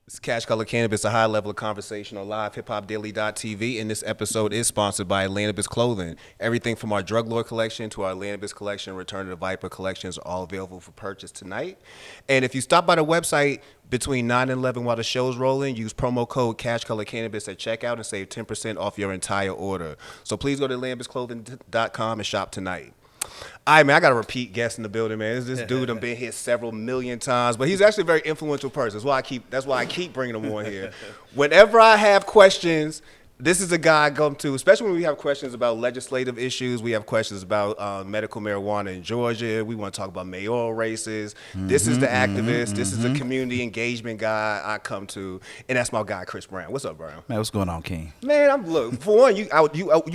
It's Cash Color Cannabis, a high level of conversation on LivehiphopDaily.tv, and this episode is sponsored by Atlantis Clothing. Everything from our Drug Lord collection to our Atlantis collection, Return to the Viper collections are all available for purchase tonight. And if you stop by the website between 9 and 11 while the show's rolling, use promo code Cash Color Cannabis at checkout and save 10% off your entire order. So please go to AtlantisClothing.com and shop tonight. All right, man, I got a repeat guest in the building, man. This dude done been here several million times, but he's actually a very influential person. That's why I keep bringing him on here. Whenever I have questions, this is a guy I come to, especially when we have questions about legislative issues. We have questions about medical marijuana in Georgia. We want to talk about mayoral races. This is the activist. This is the community engagement guy I come to, and that's my guy, Chris Brown. What's up, Brown? Man, what's going on, King? Man, for one, you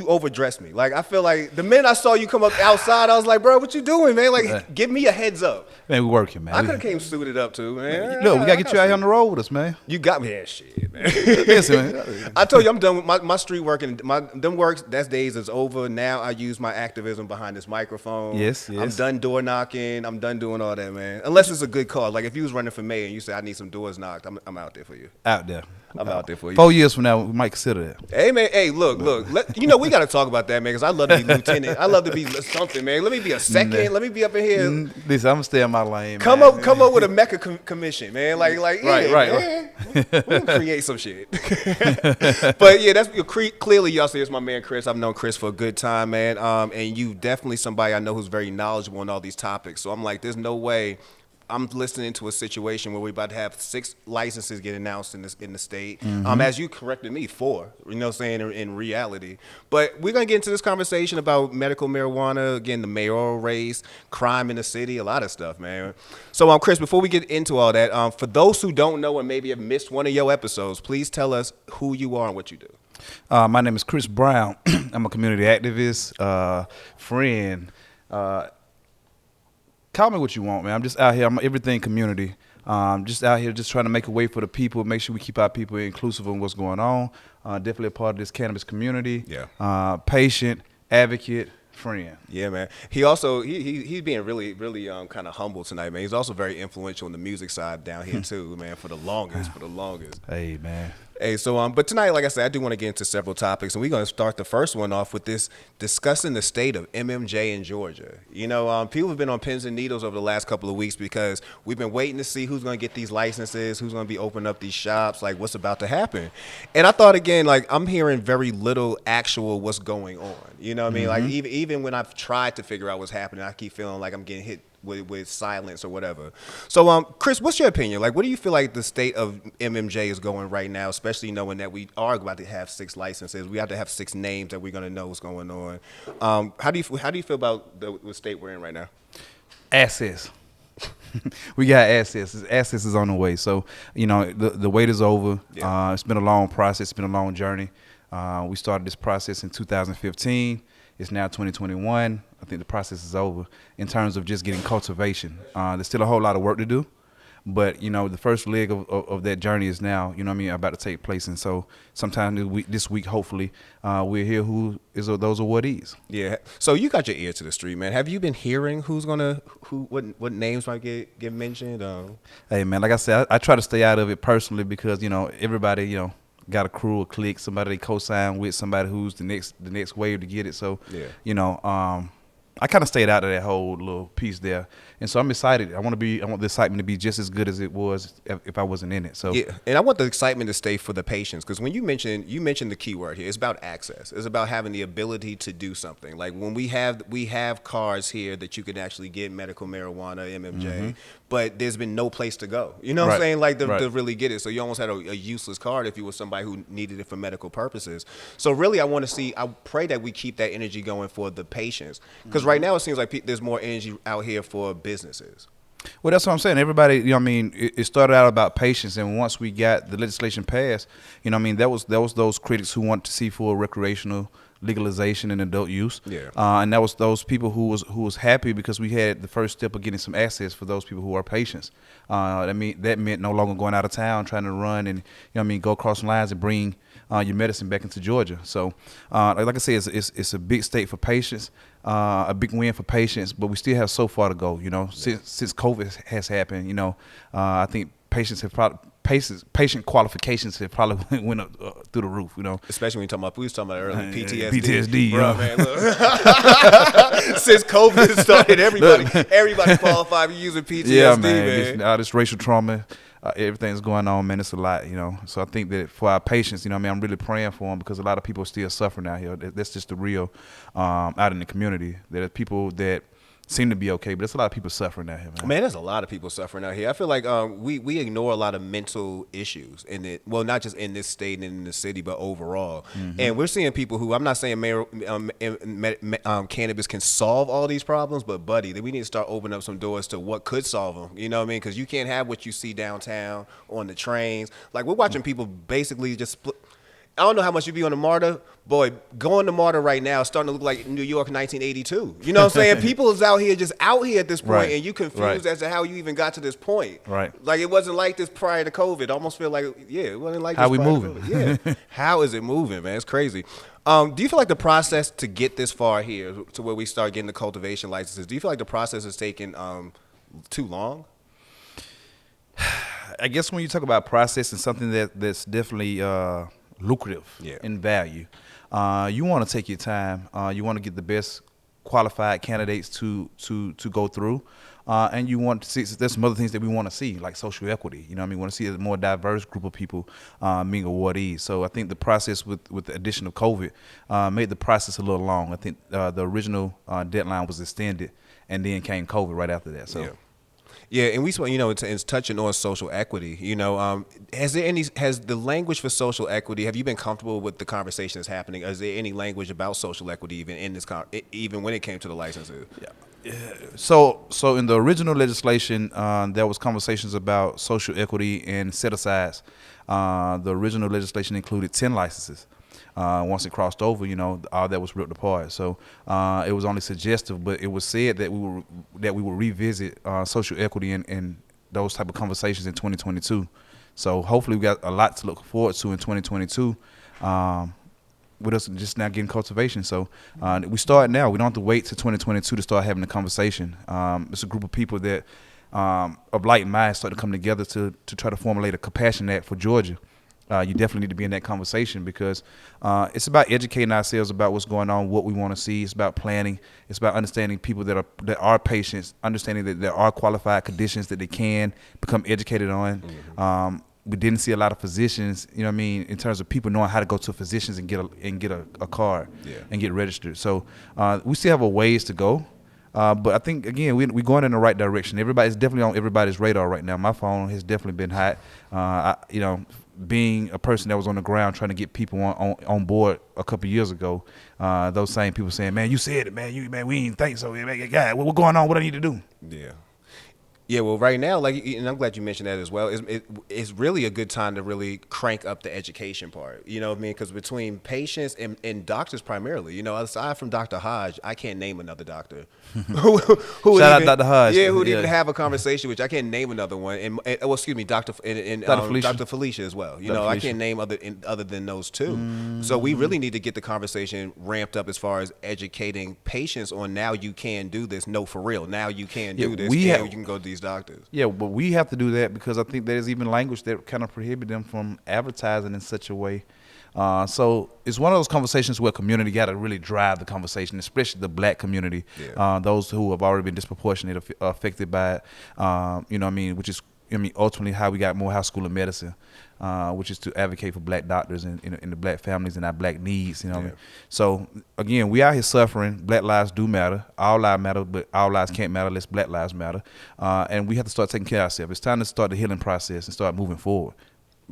overdressed me. Like, I feel like the minute I saw you come up outside, I was like, bro, what you doing, man? Like, give me a heads up. Man, we working, man. I could have came suited up too, man. Look, we gotta get you out here on the road with us, man. You got me. Yeah, shit, man. Listen, man. I told you I'm done with my street work and them works. That days is over. Now I use my activism behind this microphone. Yes. I'm done door knocking. I'm done doing all that, man. Unless it's a good cause. Like if you was running for mayor and you said I need some doors knocked, I'm out there for you. Out there. I'm out there for you. 4 years from now, we might consider that. Hey, man. Hey, look. We got to talk about that, man, because I love to be lieutenant. I love to be something, man. Let me be a second. Nah. Let me be up in here. Listen, I'm going to stay in my lane, Come up with a Mecca commission, man. Like, yeah, right. Man. We're going to create some shit. But, yeah, that's clearly y'all see it's my man, Chris. I've known Chris for a good time, man. And you definitely somebody I know who's very knowledgeable on all these topics. So I'm like, there's no way I'm listening to a situation where we're about to have 6 licenses get announced in the state. As you corrected me, 4, you know what I'm saying, in reality. But we're going to get into this conversation about medical marijuana, again, the mayoral race, crime in the city, a lot of stuff, man. So, Chris, before we get into all that, for those who don't know and maybe have missed one of your episodes, please tell us who you are and what you do. My name is Chris Brown. I'm a community activist, friend. Call me what you want, man. I'm just out here. I'm everything community. Just out here just trying to make a way for the people, make sure we keep our people inclusive in what's going on. Definitely a part of this cannabis community. Yeah. Patient, advocate, friend. Yeah, man. He also he's being really kind of humble tonight, man. He's also very influential in the music side down here too, man. For the longest. Hey, man. Hey, so but tonight, like I said, I do want to get into several topics, and we're going to start the first one off with this discussing the state of MMJ in Georgia. You know, people have been on pins and needles over the last couple of weeks because we've been waiting to see who's going to get these licenses, who's going to be opening up these shops, like what's about to happen. And I thought again, like I'm hearing very little actual what's going on. You know what I mean? Like even when I've tried to figure out what's happening, I keep feeling like I'm getting hit with silence or whatever. So, Chris, what's your opinion? Like, what do you feel like the state of MMJ is going right now, especially knowing that we are about to have 6 licenses? We have to have 6 names that we're going to know what's going on. How do you feel about the state we're in right now? Access. We got access. Access is on the way. So, you know, the wait is over. Yeah. It's been a long process. It's been a long journey. We started this process in 2015. It's now 2021. I think the process is over in terms of just getting cultivation. There's still a whole lot of work to do, but, you know, the first leg of that journey is now, you know what I mean, about to take place. And so sometime this week, hopefully, we'll hear who is those awardees. Yeah. So you got your ear to the street, man. Have you been hearing what names might get mentioned? Hey, man, like I said, I try to stay out of it personally because, you know, everybody, you know, got a crew, a clique, somebody they co-sign with, somebody who's the next wave to get it. So, yeah. You know, I kind of stayed out of that whole little piece there, and so I'm excited. I want the excitement to be just as good as it was if I wasn't in it. So yeah, and I want the excitement to stay for the patients, because when you mentioned the key word here, it's about access. It's about having the ability to do something. Like when we have cars here that you can actually get medical marijuana, MMJ, but there's been no place to go. You know what I'm saying? Like to really get it. So you almost had a useless card if you were somebody who needed it for medical purposes. So really, I pray that we keep that energy going for the patients, because right now it seems like there's more energy out here for businesses. Well, that's what I'm saying. Everybody, you know what I mean, it started out about patience, and once we got the legislation passed, you know what I mean, that was those critics who wanted to see full recreational legalization and adult use. Yeah. And that was those people who was happy because we had the first step of getting some access for those people who are patients. That meant no longer going out of town trying to run and, you know what I mean, go across lines and bring your medicine back into Georgia. So, like I said, it's a big state for patients, a big win for patients, but we still have so far to go. You know, since COVID has happened, you know, I think patients have patient qualifications have probably went up through the roof, you know. Especially when we was talking about earlier, PTSD. PTSD, bro, yeah. man. Look. Since COVID started, everybody qualified for using PTSD, Yeah, man. All this racial trauma, everything's going on, man. It's a lot, you know. So I think that for our patients, you know, I'm really praying for them because a lot of people are still suffering out here. That's just the real out in the community. There are people that seem to be okay, but there's a lot of people suffering out here, man. Man, there's a lot of people suffering out here. I feel like we ignore a lot of mental issues in it. Well, not just in this state and in the city, but overall. And we're seeing people who, I'm not saying cannabis can solve all these problems, but buddy, we need to start opening up some doors to what could solve them. You know what I mean? Because you can't have what you see downtown on the trains. Like we're watching people basically just split. I don't know how much you be on the MARTA. Boy, going to MARTA right now is starting to look like New York 1982. You know what I'm saying? People is out here at this point, Right. and you confused Right. as to how you even got to this point. Right. Like it wasn't like this prior to COVID. I almost feel like, it wasn't like How this we prior moving? to COVID. Yeah. How is it moving, man? It's crazy. Do you feel like the process to get this far here, to where we start getting the cultivation licenses, do you feel like the process is taking too long? I guess when you talk about processing something that's definitely lucrative Yeah. in value, you want to take your time. You want to get the best qualified candidates to go through, and you want to see. There's some other things that we want to see, like social equity. You know what I mean? We want to see a more diverse group of people being awardees. So I think the process with the addition of COVID made the process a little long. I think the original deadline was extended, and then came COVID right after that. So. Yeah. Yeah, and we, you know, it's touching on social equity. You know, has the language for social equity? Have you been comfortable with the conversation that's happening? Is there any language about social equity even in this, even when it came to the licenses? Yeah. So in the original legislation, there was conversations about social equity and set-asides. The original legislation included 10 licenses. Once it crossed over, you know, all that was ripped apart. So it was only suggestive, but it was said that we would revisit social equity and those type of conversations in 2022. So hopefully we got a lot to look forward to in 2022. With us just now getting cultivation. So we start now. We don't have to wait till 2022 to start having the conversation. It's a group of people that of light minds start to come together to try to formulate a compassion act for Georgia. You definitely need to be in that conversation because it's about educating ourselves about what's going on, what we want to see. It's about planning. It's about understanding people that are patients, understanding that there are qualified conditions that they can become educated on. Mm-hmm. We didn't see a lot of physicians, you know what I mean, in terms of people knowing how to go to physicians and get a card and get registered. So we still have a ways to go. But I think, again, we're going in the right direction. Everybody's definitely on everybody's radar right now. My phone has definitely been hot. Being a person that was on the ground trying to get people on board a couple of years ago, those same people saying, man, you said it, man, we didn't think so. Man, God, what's going on? What I need to do? Yeah. Yeah, well, right now, and I'm glad you mentioned that as well. It's really a good time to really crank up the education part. You know what I mean? Because between patients and doctors primarily, you know, aside from Dr. Hodge, I can't name another doctor who Shout out Dr. Hodge. Yeah, who'd even have a conversation, which I can't name another one. And excuse me, Dr. Felicia as well. You know, I can't name other than those two. Mm-hmm. So we really need to get the conversation ramped up as far as educating patients on now you can do this. No, for real. Now you can do this. You can go to these doctors. Yeah, but we have to do that because I think there's even language that kind of prohibit them from advertising in such a way. So it's one of those conversations where community got to really drive the conversation, especially the black community, those who have already been disproportionately affected by it, you know what I mean, which is, ultimately how we got Morehouse School of Medicine, which is to advocate for black doctors and the black families and our black needs, you know what I mean? So, again, we out here suffering. Black lives do matter. All lives matter, but all lives can't matter unless black lives matter. And we have to start taking care of ourselves. It's time to start the healing process and start moving forward.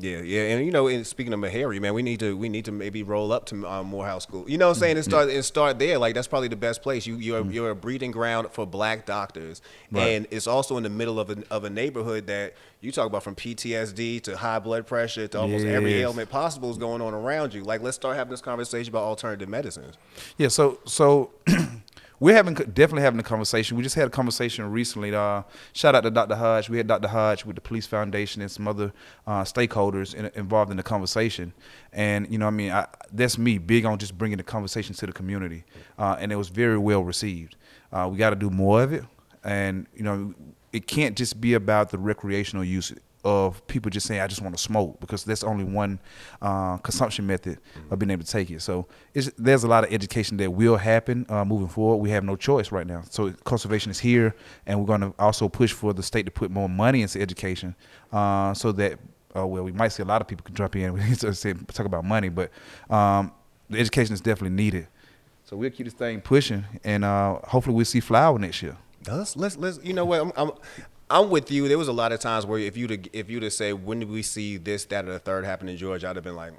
Yeah, and you know, and speaking of Meharry, man, we need to maybe roll up to Morehouse School. You know what I'm saying? And start there. Like that's probably the best place. You're a breeding ground for black doctors, and it's also in the middle of a neighborhood that you talk about, from PTSD to high blood pressure to almost every ailment possible is going on around you. Like, let's start having this conversation about alternative medicines. Yeah. So. We're definitely having a conversation. We just had a conversation recently. Shout out to Dr. Hodge. We had Dr. Hodge with the Police Foundation and some other stakeholders involved in the conversation. And, you know what I mean, that's me, big on just bringing the conversation to the community. And it was very well received. We got to do more of it. And, you know, it can't just be about the recreational use of people just saying, I just want to smoke, because that's only one consumption method of being able to take it. So there's a lot of education that will happen moving forward. We have no choice right now. So conservation is here, and we're going to also push for the state to put more money into education so that, well, we might see a lot of people can jump in. We need to talk about money, but the education is definitely needed. So we'll keep this thing pushing, and hopefully we'll see flower next year. Let's you know what, I'm with you. There was a lot of times where if you'd have say, when did we see this, that, or the third happen in Georgia, I'd have been like,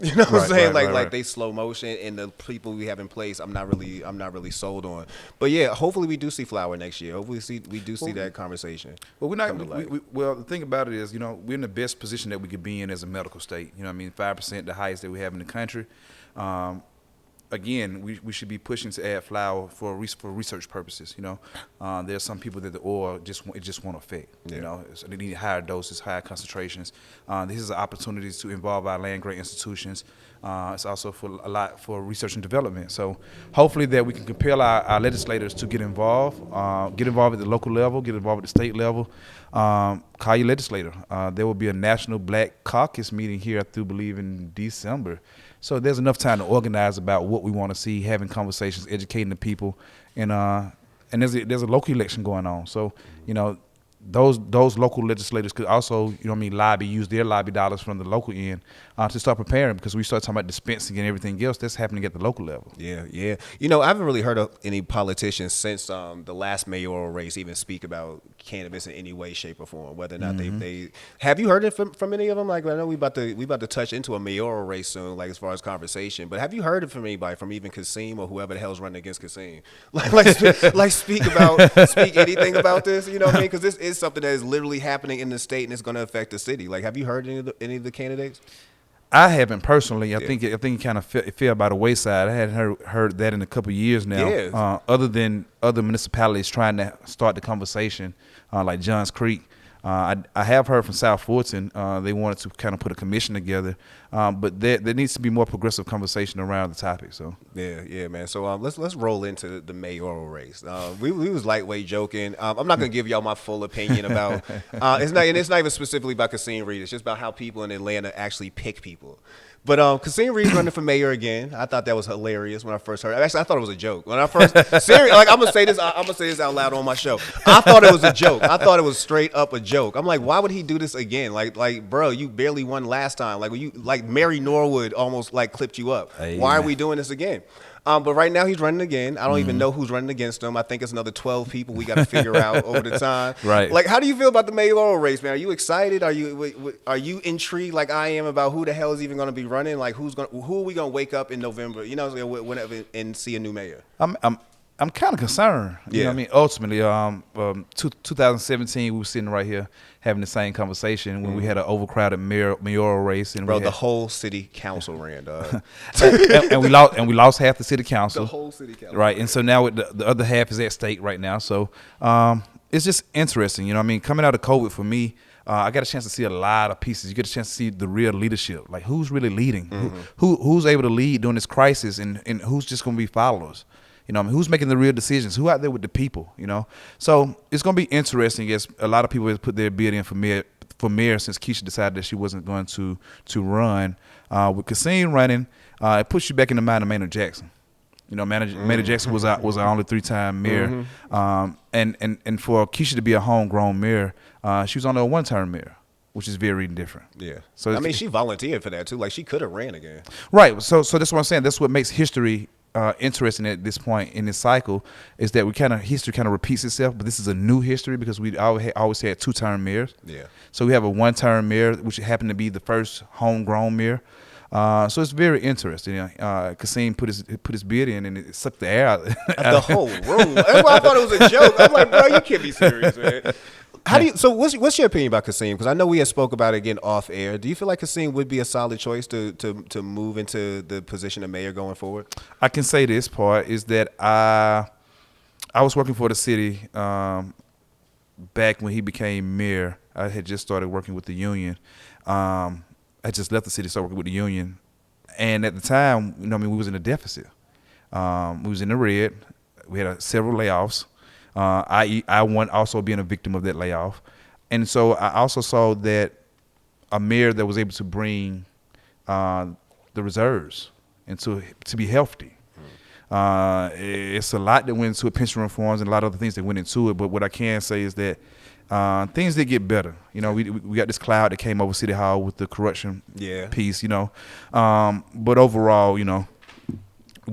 you know what I'm saying? Like they slow motion, and the people we have in place, I'm not really sold on. But yeah, hopefully we do see flower next year. Hopefully we do see that conversation. Well, we're not. Well, the thing about it is, we're in the best position that we could be in as a medical state. 5%, the highest that we have in the country. Again, we should be pushing to add flower for research purposes. There's some people that the oil just won't affect. So they need higher doses, higher concentrations. This is an opportunity to involve our land grant institutions. It's also for research and development. So hopefully that we can compel our legislators to get involved at the local level, get involved at the state level. Call your legislator. There will be a national Black Caucus meeting here, I do believe, in December. So there's enough time to organize about what we want to see, having conversations, educating the people, and there's a local election going on. So those local legislators could also use their lobby dollars from the local end to start preparing, because we start talking about dispensing and everything else that's happening at the local level. Yeah. I haven't really heard of any politicians since the last mayoral race even speak about cannabis in any way, shape, or form. Whether or not they have you heard it from any of them? Like, I know we about to touch into a mayoral race soon, like as far as conversation. But have you heard it from anybody, from even Kasim or whoever the hell's running against Kasim? Speak anything about this? You know what I mean? Because this is something that is literally happening in the state, and it's going to affect the city. Like, have you heard any of the candidates? I haven't personally. I think it kind of fell by the wayside. I hadn't heard that in a couple of years now. Yeah. Other than other municipalities trying to start the conversation, like Johns Creek. I have heard from South Fulton. They wanted to kind of put a commission together, but there needs to be more progressive conversation around the topic. So yeah, man. So let's roll into the mayoral race. We was lightweight joking. I'm not gonna give y'all my full opinion about. It's not even specifically about Kasim Reed. It's just about how people in Atlanta actually pick people. But Kasim Reed's running for mayor again. I thought that was hilarious when I first heard it. Actually, I thought it was a joke. When I first seriously, like, I'm gonna say this out loud on my show. I thought it was a joke. I thought it was straight up a joke. I'm like, why would he do this again? Like, bro, you barely won last time. Like Mary Norwood almost like clipped you up. Hey, why man. are we doing this again? But right now he's running again. I don't even know who's running against him. I think it's another 12 people we got to figure out over the time. Right. Like, how do you feel about the mayoral race, man? Are you excited? Are you intrigued like I am about who the hell is even going to be running? Like, who are we going to wake up in November? Whenever and see a new mayor. I'm kind of concerned. You know what I mean? Ultimately, 2017, we were sitting right here having the same conversation when we had an overcrowded mayoral race, and the whole city council ran, dog. and we lost half the city council. The whole city council, right? And so now the other half is at stake right now. So it's just interesting. Coming out of COVID for me, I got a chance to see a lot of pieces. You get a chance to see the real leadership, like who's really leading, who's able to lead during this crisis, and who's just going to be followers. Who's making the real decisions? Who out there with the people? So it's going to be interesting as a lot of people have put their bid in for mayor since Keisha decided that she wasn't going to run. With Kasim running, it puts you back in the mind of Maynard Jackson. Maynard Jackson was our only 3-time mayor, and for Keisha to be a homegrown mayor, she was only a 1-term mayor, which is very different. Yeah. So she volunteered for that too. Like, she could have ran again. Right. So that's what I'm saying. That's what makes history interesting at this point in this cycle, is that history kind of repeats itself, but this is a new history because we always had 2-term mayors. Yeah. So we have a 1-term mayor, which happened to be the first homegrown mayor. So it's very interesting. Kasim put his bid in, and it sucked the air out. The whole room. That's why I thought it was a joke. I'm like, bro, you can't be serious, man. What's your opinion about Kasim? Because I know we had spoke about it again off air. Do you feel like Kasim would be a solid choice to move into the position of mayor going forward? I can say this part is that I was working for the city back when he became mayor. I had just started working with the union. I just left the city, started working with the union, and at the time, we was in a deficit. We was in the red. We had several layoffs. I also being a victim of that layoff, And so I also saw that a mayor that was able to bring the reserves and to be healthy. It's a lot that went into it, pension reforms and a lot of other things that went into it. But what I can say is that things did get better. We got this cloud that came over City Hall with the corruption piece. But overall, we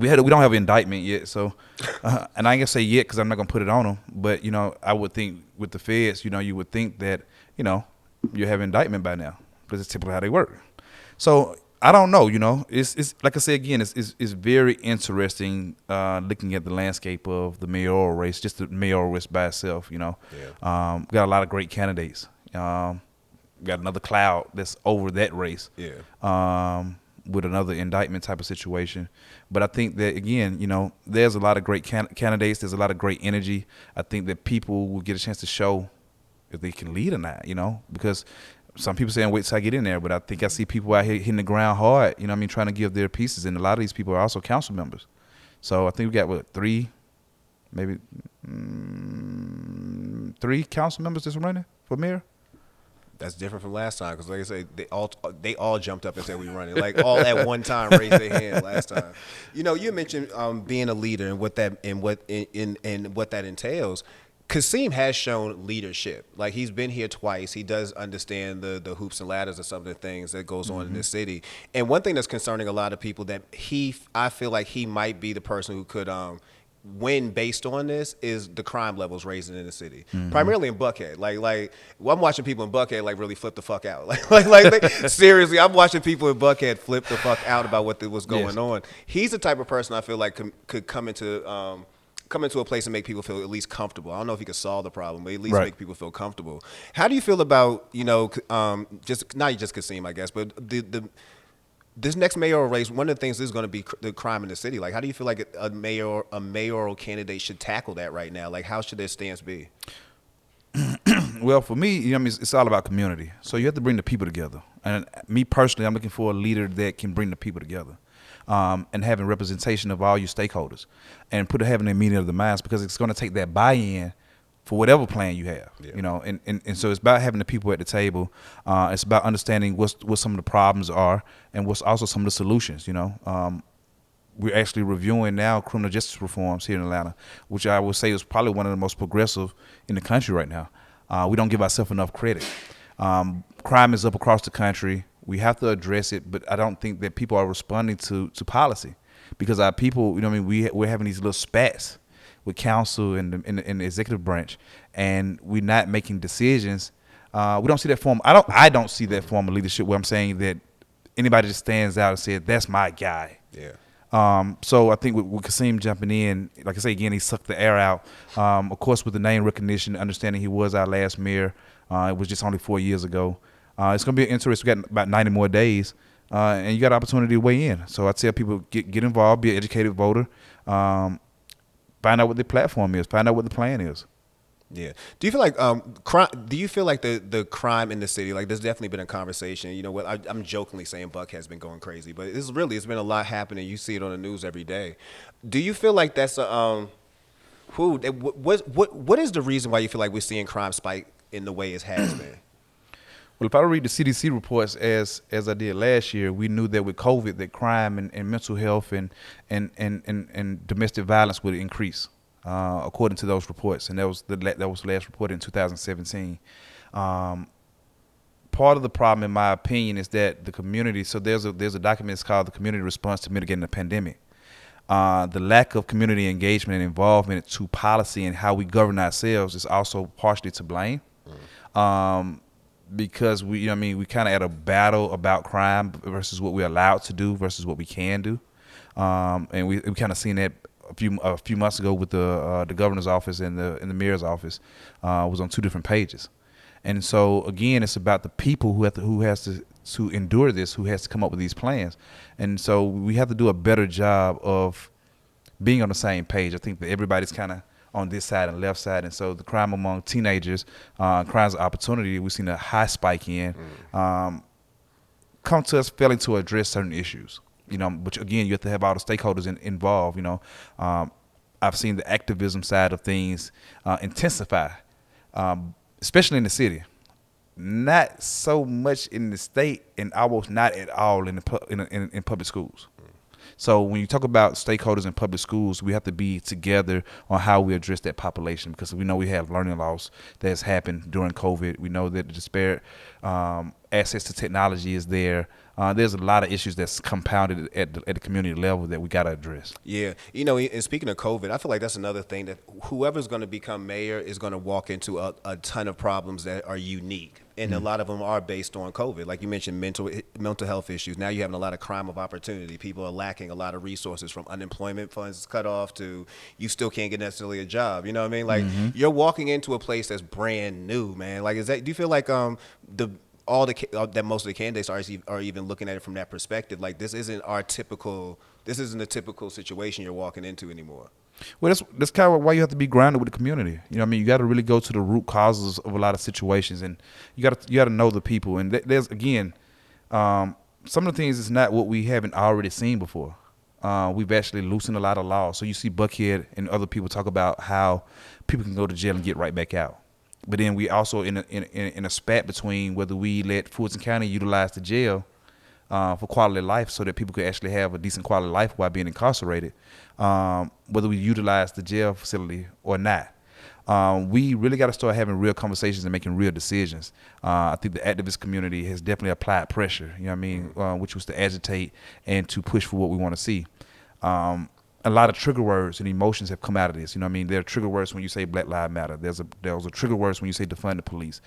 don't have an indictment yet. So, and I ain't gonna say yet because I'm not gonna put it on them. But I would think with the feds, you would think that you have an indictment by now because it's typically how they work. So I don't know. It's like I said again, it's very interesting looking at the landscape of the mayoral race, just the mayoral race by itself. We got a lot of great candidates. We got another cloud that's over that race. With another indictment type of situation. But I think that, again, there's a lot of great candidates. There's a lot of great energy. I think that people will get a chance to show if they can lead or not, because some people saying wait till I get in there, but I think I see people out here hitting the ground hard, trying to give their pieces. And a lot of these people are also council members. So I think we got, three council members that's running for mayor? That's different from last time because, like I said, they all jumped up and said we running, like all at one time, raised their hand last time. You mentioned being a leader and what that entails. Kasim has shown leadership. Like, he's been here twice. He does understand the hoops and ladders of some of the things that goes on in this city. And one thing that's concerning a lot of people that I feel like he might be the person who could win based on this is the crime levels raising in the city, primarily in Buckhead. Like I'm watching people in Buckhead like really flip the fuck out. Seriously, I'm watching people in Buckhead flip the fuck out about what's going on. He's the type of person I feel like could come into a place and make people feel at least comfortable. I don't know if he could solve the problem, but at least make people feel comfortable. How do you feel about just not just Kasim, I guess, but this next mayoral race, one of the things is going to be the crime in the city. Like, how do you feel like a mayoral candidate should tackle that right now? Like, how should their stance be? Well, for me, it's all about community. So you have to bring the people together. And me personally, I'm looking for a leader that can bring the people together, and having representation of all your stakeholders, and having a meeting of the minds, because it's going to take that buy-in for whatever plan you have, and so it's about having the people at the table. It's about understanding what some of the problems are and what's also some of the solutions. We're actually reviewing now criminal justice reforms here in Atlanta, which I would say is probably one of the most progressive in the country right now. We don't give ourselves enough credit. Crime is up across the country. We have to address it, but I don't think that people are responding to policy, because our people, we're having these little spats with council and the executive branch, and we're not making decisions. We don't see that form. I don't see that form of leadership where I'm saying that anybody just stands out and says, that's my guy. So I think with Kasim jumping in, like I say again, he sucked the air out. Of course, with the name recognition, understanding he was our last mayor. It was just only 4 years ago. It's going to be interesting. We got about 90 more days, and you got an opportunity to weigh in. So I tell people, get involved, be an educated voter. Find out what the platform is. Find out what the plan is. Yeah. Do you feel like Do you feel like the crime in the city? Like, there's definitely been a conversation. I'm jokingly saying Buck has been going crazy, but it's been a lot happening. You see it on the news every day. Do you feel like that's what is the reason why you feel like we're seeing crime spike in the way it has been? Well, if I read the CDC reports as I did last year, we knew that with COVID, that crime and mental health and domestic violence would increase, according to those reports. And that was the last report in 2017. Part of the problem, in my opinion, is that the community. So there's a document. It's called the Community Response to Mitigating the Pandemic. The lack of community engagement and involvement to policy and how we govern ourselves is also partially to blame. Because we kind of at a battle about crime versus what we're allowed to do versus what we can do, and we kind of seen that a few months ago with the governor's office and the mayor's office was on two different pages, and so again, it's about the people who has to endure this, who has to come up with these plans, and so we have to do a better job of being on the same page. I think that everybody's kind of on this side and left side, and so the crime among teenagers, crimes of opportunity, we've seen a high spike in, come to us failing to address certain issues, which again, you have to have all the stakeholders involved. I've seen the activism side of things intensify, especially in the city. not so much in the state and almost not at all in in public schools. So when you talk about stakeholders in public schools, we have to be together on how we address that population, because we know we have learning loss that's happened during COVID. We know that the disparate access to technology is there. There's a lot of issues that's compounded at the community level that we got to address. Yeah. You know, and speaking of COVID, I feel like that's another thing, that whoever's going to become mayor is going to walk into a ton of problems that are unique. And a lot of them are based on COVID. Like you mentioned, mental health issues. Now you're having a lot of crime of opportunity. People are lacking a lot of resources, from unemployment funds cut off to you still can't get necessarily a job. You know what I mean? Like you're walking into a place that's brand new, man. Like, do you feel like that most of the candidates are even looking at it from that perspective? Like, this isn't a typical situation you're walking into anymore. Well, that's kind of why you have to be grounded with the community. You know what I mean? You got to really go to the root causes of a lot of situations, and you got to know the people. And there's, again, some of the things is not what we haven't already seen before. We've actually loosened a lot of laws. So you see Buckhead and other people talk about how people can go to jail and get right back out. But then we also in a spat between whether we let Fulton County utilize the jail for quality of life, so that people could actually have a decent quality of life while being incarcerated, whether we utilize the jail facility or not. We really got to start having real conversations and making real decisions. I think the activist community has definitely applied pressure, you know what I mean, which was to agitate and to push for what we want to see. A lot of trigger words and emotions have come out of this. You know what I mean? There are trigger words when you say Black Lives Matter. There's a trigger words when you say defund the police.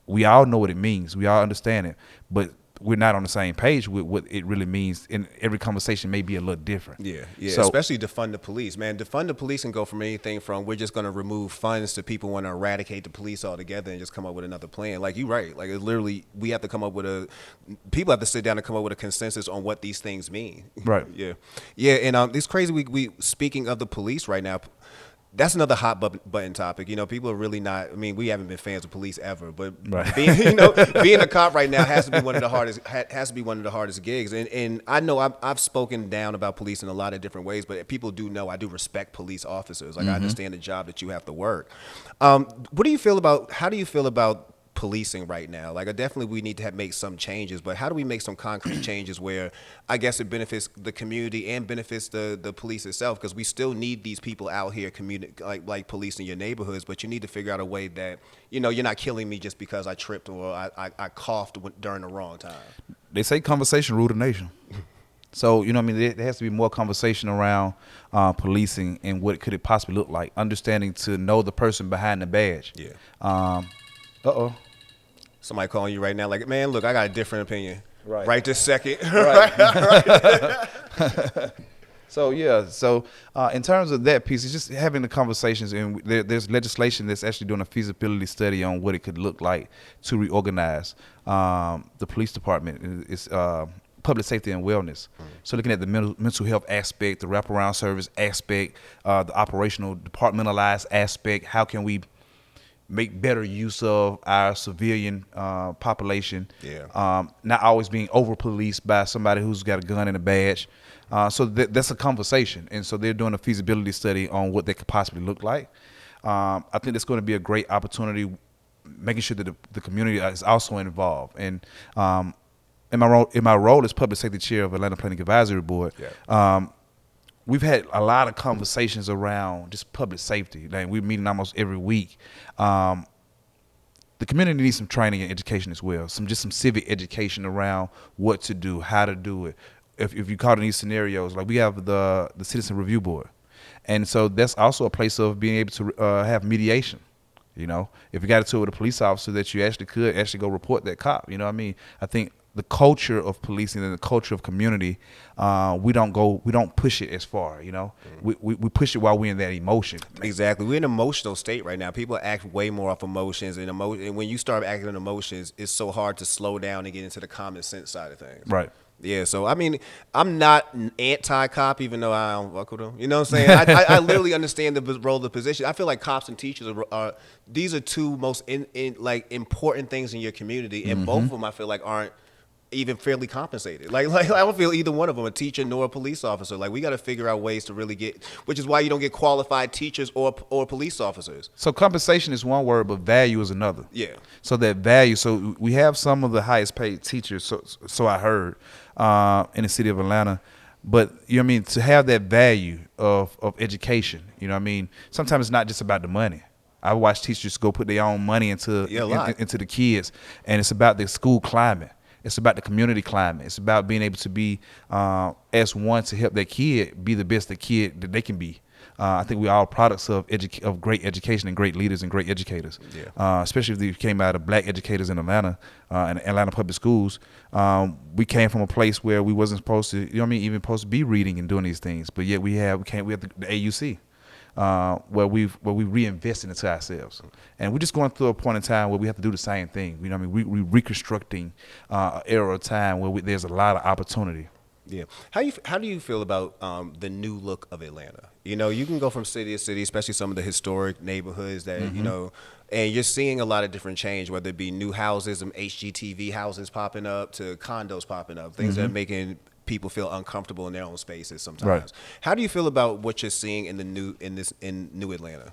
We all know what it means. We all understand it. But we're not on the same page with what it really means, and every conversation may be a little different. Yeah. So, Especially defund the police, man. Defund the police can go from anything from we're just going to remove funds to people want to eradicate the police altogether and just come up with another plan. Like, you're right. Like, it's literally, we have to come up with people have to sit down and come up with a consensus on what these things mean. Right. Yeah. And it's crazy. We speaking of the police right now, that's another hot button topic. You know, people are really not. I mean, we haven't been fans of police ever, but right. being a cop right now has to be one of the hardest gigs. And I know I've spoken down about police in a lot of different ways, but people do know I do respect police officers. Like, I understand the job that you have to work. What do you feel about? How do you feel about policing right now? Like, definitely we need to make some changes, but how do we make some concrete changes where I guess it benefits the community and benefits the police itself? Because we still need these people out here like policing your neighborhoods, but you need to figure out a way that, you know, you're not killing me just because I tripped or I coughed during the wrong time. They say conversation rule the nation. So, you know what I mean, there has to be more conversation around policing and what could it possibly look like, understanding to know the person behind the badge. Yeah. Somebody calling you right now like, man, look, I got a different opinion. Right this second. Right. So in terms of that piece, it's just having the conversations, and there's legislation that's actually doing a feasibility study on what it could look like to reorganize the police department. It's public safety and wellness. So looking at the mental health aspect, the wraparound service aspect, the operational departmentalized aspect, how can we make better use of our civilian population, not always being over-policed by somebody who's got a gun and a badge. So that's a conversation. And so they're doing a feasibility study on what that could possibly look like. I think it's going to be a great opportunity, making sure that the community is also involved. And in my role as public safety chair of Atlanta Planning Advisory Board, we've had a lot of conversations around just public safety. Like, we're meeting almost every week. The community needs some training and education as well. Some civic education around what to do, how to do it. If you caught in these scenarios, like, we have the Citizen Review Board. And so that's also a place of being able to have mediation. You know, if you got into it with a police officer, that you could go report that cop. You know what I mean? I think the culture of policing and the culture of community, we don't push it as far, you know. We push it while we're in that emotion. Exactly. We're in an emotional state right now. People act way more off emotions, and when you start acting on emotions, it's so hard to slow down and get into the common sense side of things. Right. Yeah, so I mean, I'm not an anti-cop, even though I don't fuck with them. You know what I'm saying? I literally understand the role of the position. I feel like cops and teachers are these are two most important things in your community, and both of them I feel like aren't even fairly compensated. Like I don't feel either one of them, a teacher nor a police officer. Like we got to figure out ways to really get, which is why you don't get qualified teachers or police officers. So compensation is one word, but value is another. Yeah. So that value. So we have some of the highest paid teachers. So I heard in the city of Atlanta. But you know what I mean, to have that value of education. You know what I mean. Sometimes it's not just about the money. I watch teachers go put their own money into the kids, and it's about the school climate. It's about the community climate. It's about being able to be as one to help that kid be the best the kid that they can be. I think we're all products of great education and great leaders and great educators. Yeah. Especially if they came out of black educators in Atlanta and Atlanta public schools. We came from a place where we wasn't supposed to, you know what I mean, even supposed to be reading and doing these things. But yet we have the AUC. Where we reinvested into ourselves, and we're just going through a point in time where we have to do the same thing. You know what I mean? We're reconstructing an era of time where there's a lot of opportunity. Yeah. How do you feel about the new look of Atlanta? You know, you can go from city to city, especially some of the historic neighborhoods that you know, and you're seeing a lot of different change, whether it be new houses, some HGTV houses popping up to condos popping up, things that are making people feel uncomfortable in their own spaces sometimes. Right. How do you feel about what you're seeing in new Atlanta?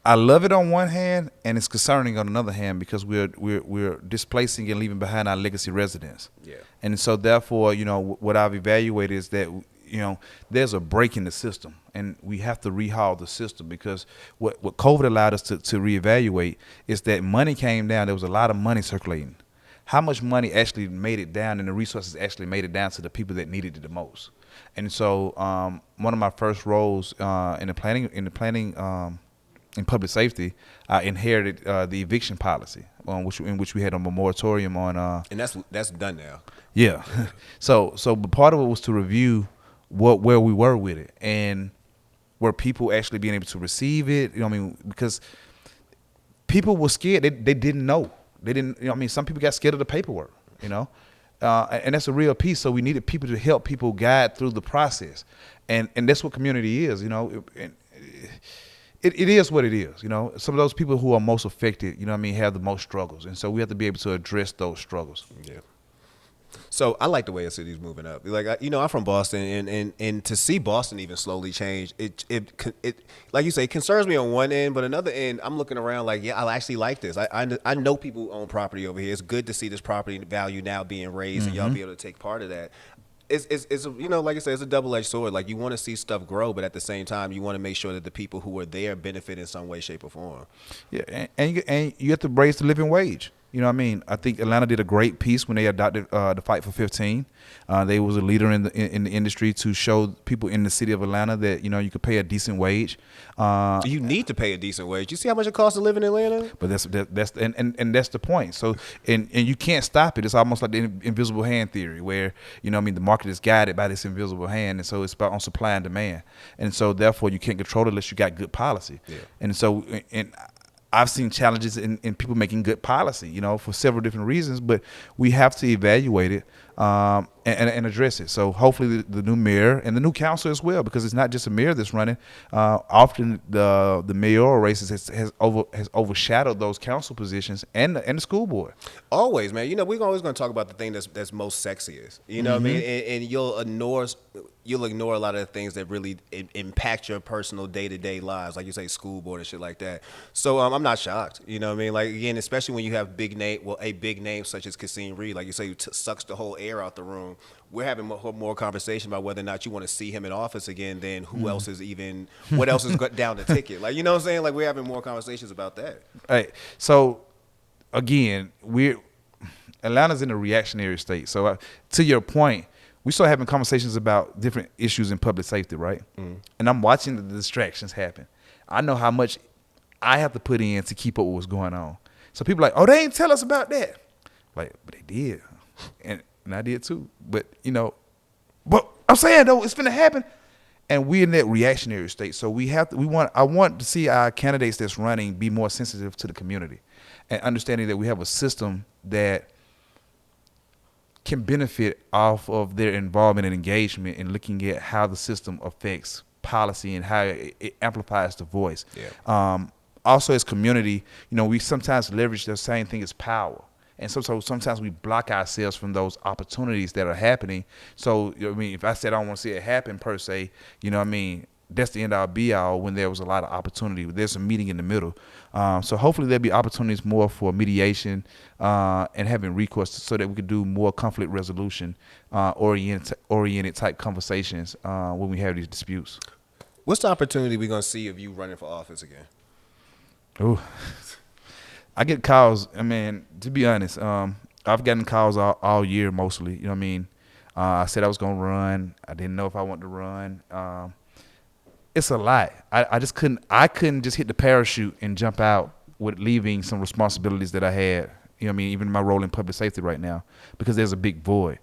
I love it on one hand, and it's concerning on another hand because we're displacing and leaving behind our legacy residents. Yeah. And so therefore, you know, what I've evaluated is that, you know, there's a break in the system, and we have to rehaul the system because what COVID allowed us to reevaluate is that money came down. There was a lot of money circulating. How much money actually made it down, and the resources actually made it down to the people that needed it the most. And so one of my first roles in public safety, I inherited the eviction policy, in which we had a moratorium on. And that's done now. Yeah. So part of it was to review where we were with it, and were people actually being able to receive it. You know what I mean? Because people were scared. They didn't know. They didn't, you know what I mean? Some people got scared of the paperwork, you know? And that's a real piece. So we needed people to help people guide through the process. And that's what community is, you know? It is what it is, you know? Some of those people who are most affected, you know what I mean, have the most struggles. And so we have to be able to address those struggles. Yeah. So I like the way the city's moving up. Like, you know, I'm from Boston, and to see Boston even slowly change, it like you say, it concerns me on one end, but another end, I'm looking around like, yeah, I actually like this. I know people who own property over here. It's good to see this property value now being raised, and y'all be able to take part of that. It's you know, like I said, it's a double-edged sword. Like, you want to see stuff grow, but at the same time, you want to make sure that the people who are there benefit in some way, shape, or form. Yeah, and you have to raise the living wage. You know what I mean? I think Atlanta did a great piece when they adopted the Fight for 15. They was a leader in the industry to show people in the city of Atlanta that, you know, you could pay a decent wage. You need to pay a decent wage. You see how much it costs to live in Atlanta? But that's the point. So and you can't stop it. It's almost like the invisible hand theory, where, you know what I mean, the market is guided by this invisible hand, and so it's about on supply and demand. And so therefore you can't control it unless you got good policy. Yeah. And so I've seen challenges in people making good policy, you know, for several different reasons, but we have to evaluate it and address it. So hopefully the new mayor and the new council as well, because it's not just a mayor that's running. Often the mayoral races has overshadowed those council positions and the school board. Always, man. You know, we're always going to talk about the thing that's most sexiest. You know what I mean? And you'll ignore a lot of the things that really impact your personal day-to-day lives, like you say, school board and shit like that. So I'm not shocked. You know what I mean? Like, again, especially when you have a big name such as Kasim Reed, like you say, sucks the whole air out the room. We're having more conversation about whether or not you want to see him in office again than what else is down the ticket. Like, you know what I'm saying? Like, we're having more conversations about that. Hey, so again, Atlanta's in a reactionary state. So to your point, we start having conversations about different issues in public safety, right? And I'm watching the distractions happen. I know how much I have to put in to keep up with what's going on. So people are like, oh, they ain't tell us about that. Like, but they did. And I did too. But, you know, but I'm saying, though, it's finna happen. And we're in that reactionary state. So I want to see our candidates that's running be more sensitive to the community and understanding that we have a system that can benefit off of their involvement and engagement in looking at how the system affects policy and how it amplifies the voice. Yeah. Also, as community, you know, we sometimes leverage the same thing as power. And sometimes we block ourselves from those opportunities that are happening. So, you know what I mean, if I said I don't want to see it happen per se, you know what I mean, that's the end all be all when there was a lot of opportunity. There's a meeting in the middle. So hopefully there'll be opportunities more for mediation and having recourse so that we could do more conflict resolution oriented type conversations when we have these disputes. What's the opportunity we're gonna see of you running for office again? Ooh. I get calls. I mean, to be honest, I've gotten calls all year mostly. You know what I mean? I said I was gonna run. I didn't know if I wanted to run. It's a lot. I just couldn't. I couldn't just hit the parachute and jump out with leaving some responsibilities that I had. You know what I mean? Even my role in public safety right now, because there's a big void.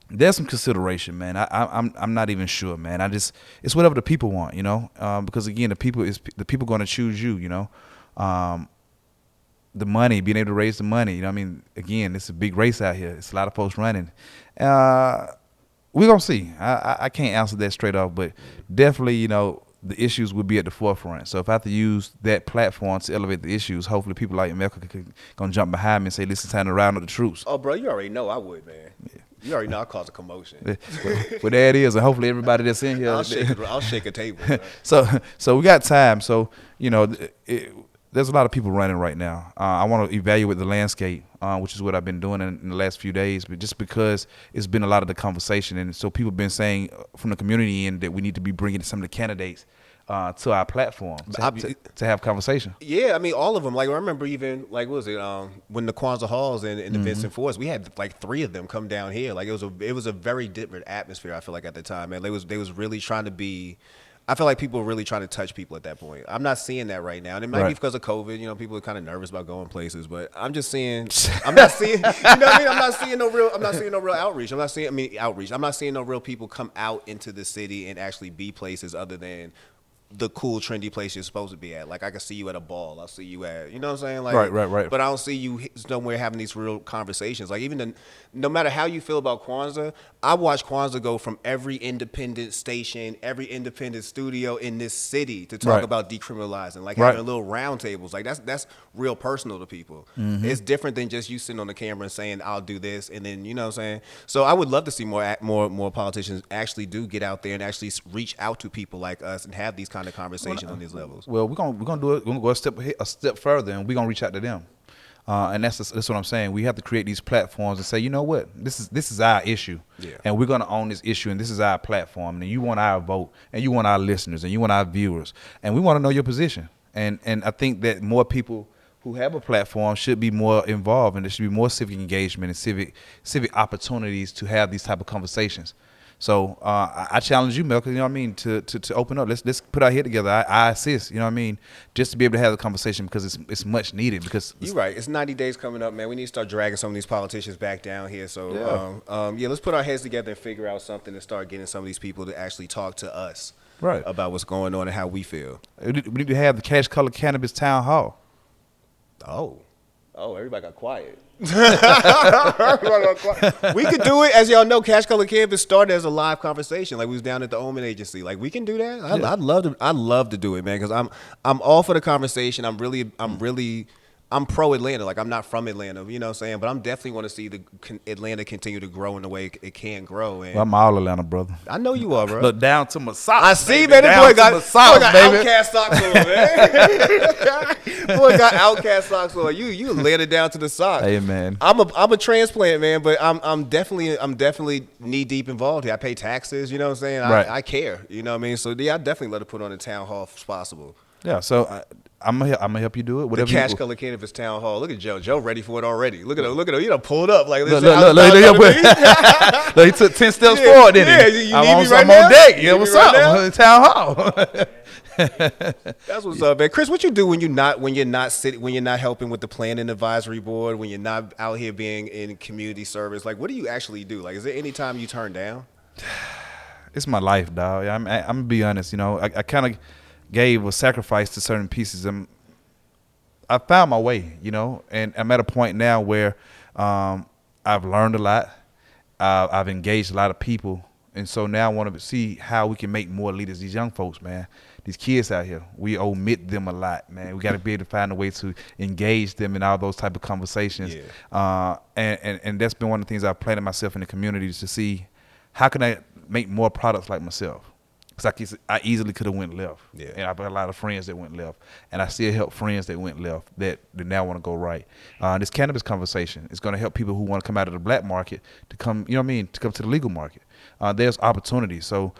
There's some consideration, man. I'm not even sure, man. It's whatever the people want, you know. Because again, the people going to choose you, you know. The money, being able to raise the money, you know what I mean? Again, it's a big race out here. It's a lot of folks running. We're going to see. I can't answer that straight off, but definitely, you know, the issues will be at the forefront. So if I have to use that platform to elevate the issues, hopefully people like America going to jump behind me and say, listen, it's time to round up the troops. Oh, bro, you already know I would, man. Yeah. You already know I cause a commotion. Well, there it is, and hopefully everybody that's in here. I'll shake a table. Bro. So we got time. So, you know, there's a lot of people running right now. I want to evaluate the landscape, which is what I've been doing in the last few days, but just because it's been a lot of the conversation. And so people have been saying from the community end that we need to be bringing some of the candidates to our platform to have conversation. Yeah, I mean, all of them. Like, I remember even, like, what was it, when the Kwanzaa Halls and the Vincent Forest, we had, like, 3 of them come down here. Like, it was a very different atmosphere, I feel like, at the time, man. They was really trying to be... I feel like people were really trying to touch people at that point. I'm not seeing that right now. And it might be because of COVID. You know, people are kind of nervous about going places. But I'm just seeing, you know what I mean? I'm not seeing no real outreach. I'm not seeing no real people come out into the city and actually be places other than the cool, trendy place you're supposed to be at. Like, I can see you at a ball. I'll see you at, you know what I'm saying? Like, right. But I don't see you somewhere having these real conversations. Like, no matter how you feel about Kwanzaa, I watch Kwanzaa go from every independent station, every independent studio in this city to talk about decriminalizing, like having little round tables. Like, that's real personal to people. It's different than just you sitting on the camera and saying, I'll do this, and then, you know what I'm saying? So I would love to see more politicians actually do get out there and actually reach out to people like us and have these kind of conversation on these levels. Well, we're gonna do it. We're gonna go a step further, and we're gonna reach out to them. And that's what I'm saying. We have to create these platforms and say, you know what, this is our issue, and we're gonna own this issue, and this is our platform. And you want our vote, and you want our listeners, and you want our viewers, and we want to know your position. And I think that more people who have a platform should be more involved, and there should be more civic engagement and civic opportunities to have these type of conversations. So I challenge you, Melka, you know what I mean, to open up. Let's put our head together. I assist, you know what I mean, just to be able to have the conversation because it's much needed. Because you're right. It's 90 days coming up, man. We need to start dragging some of these politicians back down here. So let's put our heads together and figure out something and start getting some of these people to actually talk to us about what's going on and how we feel. We need to have the Cash Color Cannabis Town Hall. Oh, everybody got quiet. We could do it. As y'all know, Cash Color Cannabis started as a live conversation. Like, we was down at the OnDemand agency. Like, we can do that. I'd love to do it, man, because I'm all for the conversation. I'm pro Atlanta. Like, I'm not from Atlanta, you know what I'm saying? But I'm definitely want to see the Atlanta continue to grow in the way it can grow. And I'm all Atlanta, brother. I know you are, bro. Look, down to my socks. I see, man. That boy got Outcast socks on, man. Boy got Outcast socks on. You laid it down to the socks. Hey, man. I'm a transplant, man, but I'm definitely knee deep involved here. I pay taxes, you know what I'm saying? I care, you know what I mean? So I definitely let it put on a town hall if possible. Yeah, so I'm gonna help you do it. Whatever. The Cash Color Cannabis Town Hall. Look at Joe. Joe ready for it already. Look at him. You done pulled up like this. Look, he took 10 steps forward, didn't he? You need me right I'm now? on deck. Yeah, what's up? Town Hall. That's what's up, man. Chris, what you do when you're not helping with the planning advisory board, when you're not out here being in community service? Like, what do you actually do? Like, is there any time you turn down? It's my life, dog. I'm gonna be honest. You know, I kind of gave a sacrifice to certain pieces. I found my way, you know, and I'm at a point now where I've learned a lot. I've engaged a lot of people, and so now I want to see how we can make more leaders. These young folks, man, these kids out here, we omit them a lot, man. We got to be able to find a way to engage them in all those type of conversations. Yeah. And that's been one of the things I've planted myself in the community is to see how can I make more products like myself. Because I easily could have went left. Yeah. And I've got a lot of friends that went left. And I still help friends that went left that now want to go right. This cannabis conversation is going to help people who want to come out of the black market to come, you know what I mean, to come to the legal market. There's opportunity. So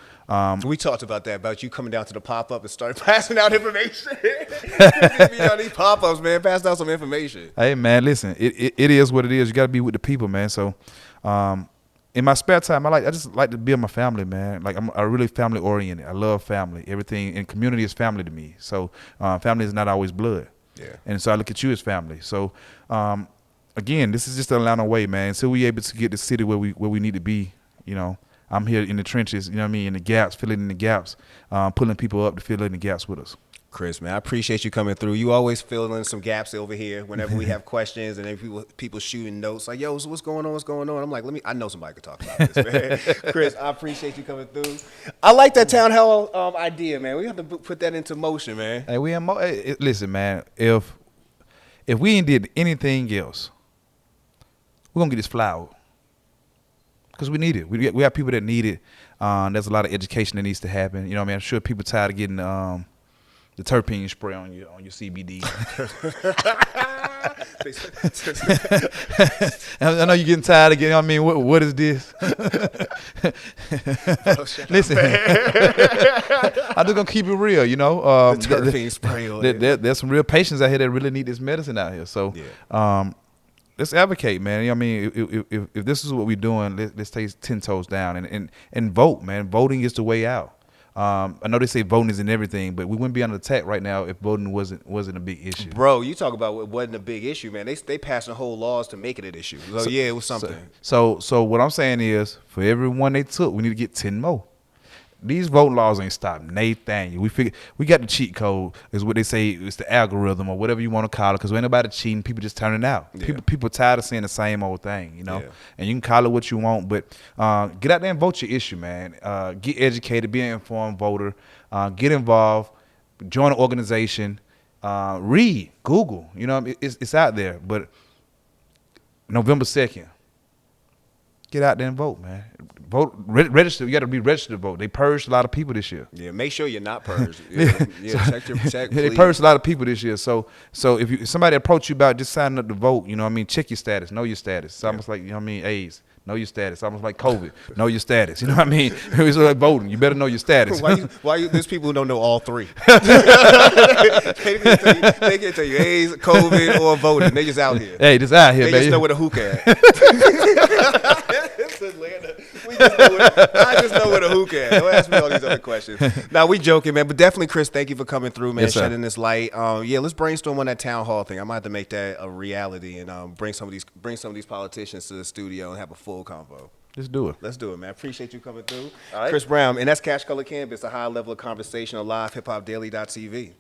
we talked about that, about you coming down to the pop-up and start passing out information. You know, these pop-ups, man, passing out some information. Hey, man, listen, it is what it is. You got to be with the people, man. So in my spare time, I just like to build my family, man. Like I'm really family oriented. I love family. Everything in community is family to me. So family is not always blood. Yeah. And so I look at you as family. So again, this is just a Atlanta way, man. Until we able to get the city where we need to be, you know. I'm here in the trenches, you know what I mean, in the gaps, filling in the gaps, pulling people up to fill in the gaps with us. Chris, man, I appreciate you coming through. You always fill in some gaps over here whenever we have questions and then people shooting notes like, yo, so what's going on? What's going on? I'm like, I know somebody could talk about this, man. Chris, I appreciate you coming through. I like that town hall idea, man. We have to put that into motion, man. Hey, listen, man, if we ain't did anything else, we're going to get this flower. Because we need it. We have people that need it. There's a lot of education that needs to happen. You know what I mean? I'm sure people tired of getting the terpene spray on your CBD. I know you're getting tired of getting, I mean, what is this? Listen, I'm just going to keep it real, you know. The terpene spray on there's some real patients out here that really need this medicine out here. So, yeah. Let's advocate, man. You know what I mean, if this is what we're doing, let's take 10 toes down and vote, man. Voting is the way out. I know they say voting is in everything, but we wouldn't be under attack right now if voting wasn't a big issue. Bro, you talk about what wasn't a big issue, man. They passing whole laws to make it an issue. So yeah, it was something. So what I'm saying is, for every one they took, we need to get 10 more. These voting laws ain't stopping Nathaniel. We got the cheat code, is what they say. It's the algorithm or whatever you want to call it, because ain't nobody cheating. People just turning out. Yeah. People tired of saying the same old thing, you know. Yeah. And you can call it what you want, but get out there and vote your issue, man. Get educated, be an informed voter. Get involved. Join an organization. Read, Google. You know, it's out there. But November 2nd, get out there and vote, man. Vote, register. You got to be registered to vote. They purged a lot of people this year. Yeah, make sure you're not purged. Check. They purged a lot of people this year. So if somebody approach you about just signing up to vote, you know what I mean, check your status, know your status. It's almost like, you know what I mean, AIDS. Know your status. Almost like COVID. Know your status. You know what I mean? It's like voting. You better know your status. There's people who don't know all three. They can tell you AIDS, COVID, or voting. They just out here. Hey, just out here, they baby. Just know where the hookah at. I just know where the hookah at. Don't ask me all these other questions. Now, we joking, man. But definitely, Chris, thank you for coming through, man, shedding this light. Yeah, let's brainstorm on that town hall thing. I might have to make that a reality and bring some of these politicians to the studio and have a full convo. Let's do it. Let's do it, man. Appreciate you coming through. All right. Chris Brown, and that's Cash Color Cannabis, a high level of conversation on LivehiphopDaily.tv.